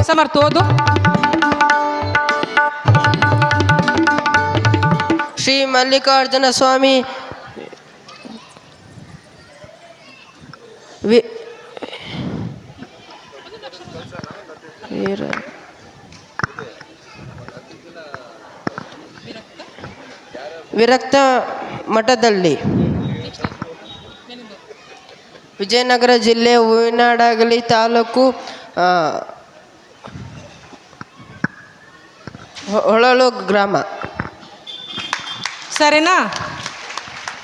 ಸಮರ್ಥ ಓದು. ಶ್ರೀ ಮಲ್ಲಿಕಾರ್ಜುನ ಸ್ವಾಮಿ ವಿರಕ್ತ ಮಠದಲ್ಲಿ, ವಿಜಯನಗರ ಜಿಲ್ಲೆ ಹೂವಿನಹಡಗಲಿ ತಾಲೂಕು ಹೊಳಲು ಗ್ರಾಮ. ಸರಿನಾ?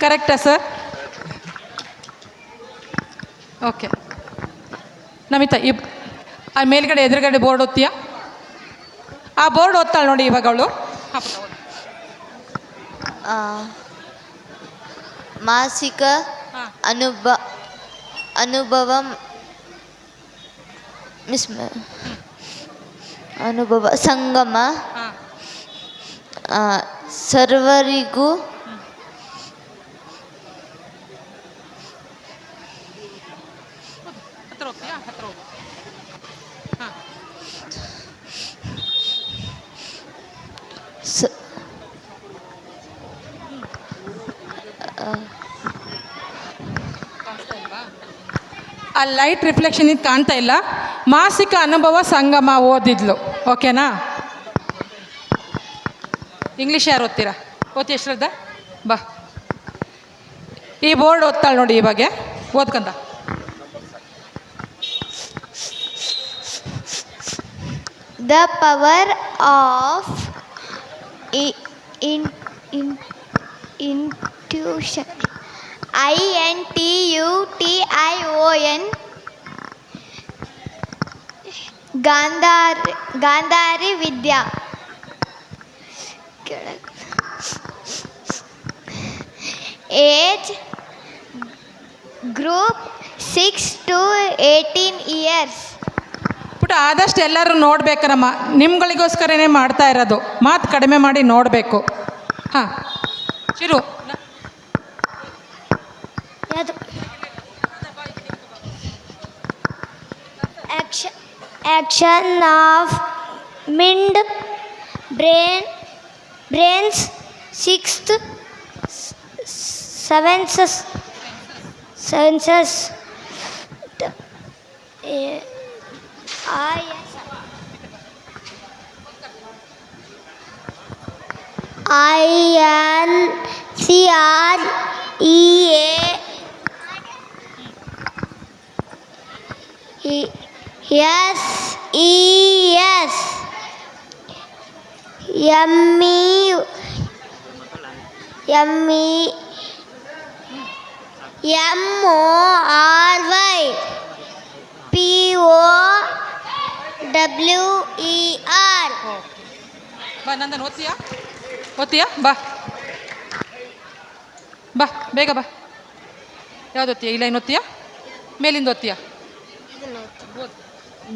ಕರೆಕ್ಟಾ ಸರ್? ಓಕೆ. ನಮಿತಾ ಆ ಮೇಲ್ಗಡೆ ಎದುರುಗಡೆ ಬೋರ್ಡ್ ಓದ್ತೀಯಾ? ಆ ಬೋರ್ಡ್ ಓದ್ತಾಳೆ ನೋಡಿ ಇವಾಗ ಅವಳು. ಮಾಸಿಕ ಅನುಭವ ಸಂಗಮ ಸರ್ವರಿಗೂ ಆ ಲೈಟ್ ರಿಫ್ಲೆಕ್ಷನ್ ಇದು ಕಾಣ್ತಾ ಇಲ್ಲ. ಮಾಸಿಕ ಅನುಭವ ಸಂಗಮ ಓದಿದ್ಲು. ಓಕೆನಾ? ಇಂಗ್ಲೀಷ್ ಯಾರು ಓದ್ತೀರಾ? ಓದ್ತಿ ಎಷ್ಟರದ ಬಾ. ಈ ಬೋರ್ಡ್ ಓದ್ತಾಳೆ ನೋಡಿ ಇವಾಗ. ಓದ್ಕಂತ. The power of intuition INTUTION Gandhari Vidya. Age group 6 to 18 years. ಪುಟ ಆದಷ್ಟು ಎಲ್ಲರೂ ನೋಡ್ಬೇಕರಮ್ಮ. ನಿಮ್ಗಳಿಗೋಸ್ಕರನೇ ಮಾಡ್ತಾ ಇರೋದು. ಮಾತು ಕಡಿಮೆ ಮಾಡಿ ನೋಡಬೇಕು. ಹಾಂ Chiru. Action of mind, brains, sixth senses. INCREASES MORY POWER. ಬಾ ನಂದನ್ ಓದ್ತೀಯಾ? ಬಾ ಬಾ ಬೇಗ ಬಾ. ಯಾವ್ದು ಓದ್ತೀಯಾ? ಇಲ್ಲ ಏನು ಓದ್ತೀಯಾ? ಮೇಲಿಂದ ಓದ್ತೀಯಾ?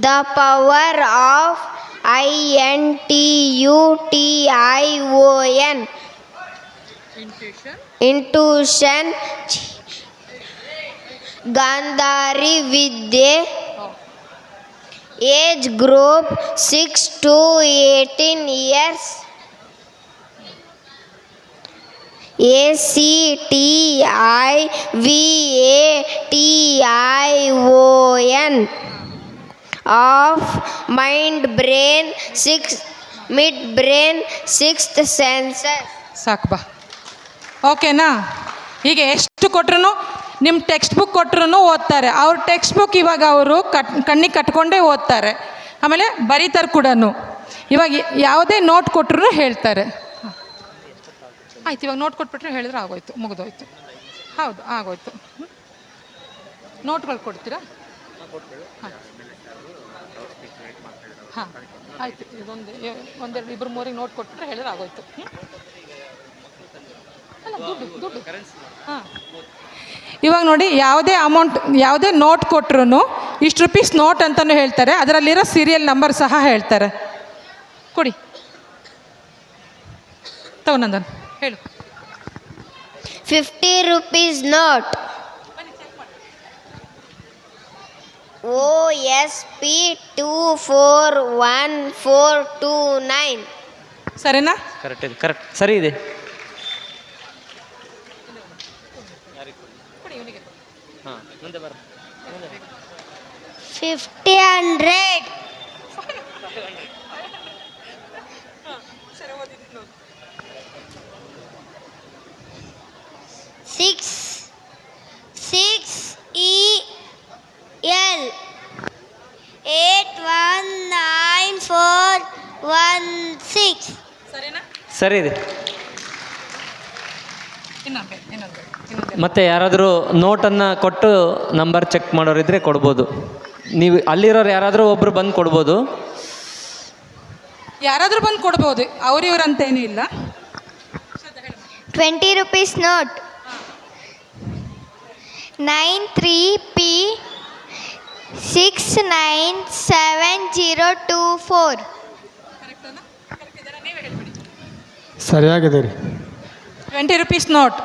The power of INTUTION intuition Gandhari ವಿದ್ಯೆ. Age group 6 to 18 years. ACTIVATION of mind, brain, mid brain, sixth senses. ಸಾಕು ಬಾ. ಓಕೆನಾ? ಹೀಗೆ ಎಷ್ಟು ಕೊಟ್ರು ನಿಮ್ಮ ಟೆಕ್ಸ್ಟ್ ಬುಕ್ ಕೊಟ್ಟರು ಓದ್ತಾರೆ. ಅವ್ರ ಟೆಕ್ಸ್ಟ್ ಬುಕ್ ಇವಾಗ ಅವರು ಕಣ್ಣಿಗೆ ಕಟ್ಕೊಂಡೇ ಓದ್ತಾರೆ. ಆಮೇಲೆ ಬರೀತಾರೆ ಕೂಡ. ಇವಾಗ ಯಾವುದೇ ನೋಟ್ ಕೊಟ್ಟರು ಹೇಳ್ತಾರೆ. ಆಯ್ತು, ಇವಾಗ ನೋಟ್ ಕೊಟ್ಬಿಟ್ರೆ ಹೇಳಿದ್ರೆ ಆಗೋಯ್ತು, ಮುಗಿದೋಯ್ತು. ಹೌದು, ಆಗೋಯ್ತು. ನೋಟ್ಗಳು ಕೊಡ್ತೀರಾ? ಹಾಂ ಆಯಿತು. ಒಂದೆರಡು ಇಬ್ಬರು ಮೂರಿಗೆ ನೋಟ್ ಕೊಟ್ಬಿಟ್ರೆ ಹೇಳಿದ್ರೆ ಆಗೋಯ್ತು. ಅಲ್ಲ ದುಡ್ಡು ಹಾಂ. ಇವಾಗ ನೋಡಿ, ಯಾವುದೇ ನೋಟ್ ಕೊಟ್ಟರು ಇಷ್ಟು ರುಪೀಸ್ ನೋಟ್ ಅಂತಲೂ ಹೇಳ್ತಾರೆ. ಅದರಲ್ಲಿರೋ ಸೀರಿಯಲ್ ನಂಬರ್ ಸಹ ಹೇಳ್ತಾರೆ. ಕೊಡಿ ತಗೊಂಡಂದನು ಹೇಳು. 50 rupees note. OSP 241429. ಸರಿನಾ? ಕರೆಕ್ಟ್ ಇದೆ, ಕರೆಕ್ಟ್ ಸರಿ ಇದೆ. ಹಾಂ ಮುಂದೆ ಬರ 5000. 6EL 819416. ಸರಿನಾ? ಸರಿ ಇದೆ. ಇನ್ನೊಂದು ಮತ್ತೆ ಯಾರಾದರೂ ನೋಟನ್ನು ಕೊಟ್ಟು ನಂಬರ್ ಚೆಕ್ ಮಾಡೋರಿದ್ರೆ ಕೊಡ್ಬೋದು. ನೀವು ಅಲ್ಲಿರೋರು ಯಾರಾದರೂ ಒಬ್ಬರು ಬಂದು ಕೊಡ್ಬೋದು. ಯಾರಾದರೂ ಬಂದು ಕೊಡ್ಬೋದು, ಅವ್ರಿವ್ರಂತೇನೂ ಇಲ್ಲ. 20 rupees note. 93P 697024. ಸರಿಯಾಗಿದೆ ರೀ. 20 rupees ನೋಟ್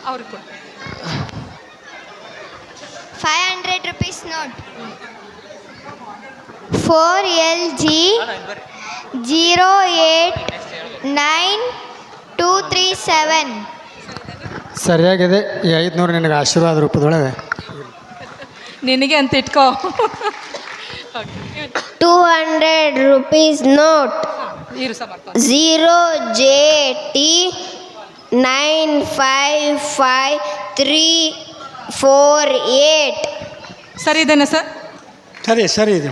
ಅವ್ರಿಗೆ ಕೊಡಿ. 500 rupees note. 4LG 089237. ಸರಿಯಾಗಿದೆ. ಈ 500 ನಿನಗೆ ಆಶೀರ್ವಾದ ರೂಪದೊಳಗೆ. ನಿನಗೆ ಅಂತ ಇಟ್ಕೋ. 200 rupees note. ಇರು ಸಮರ್ಪ. 0JT 955348. ಸರಿ ಇದೆನಾ ಸರ್? ಸರಿ ಇದೆ.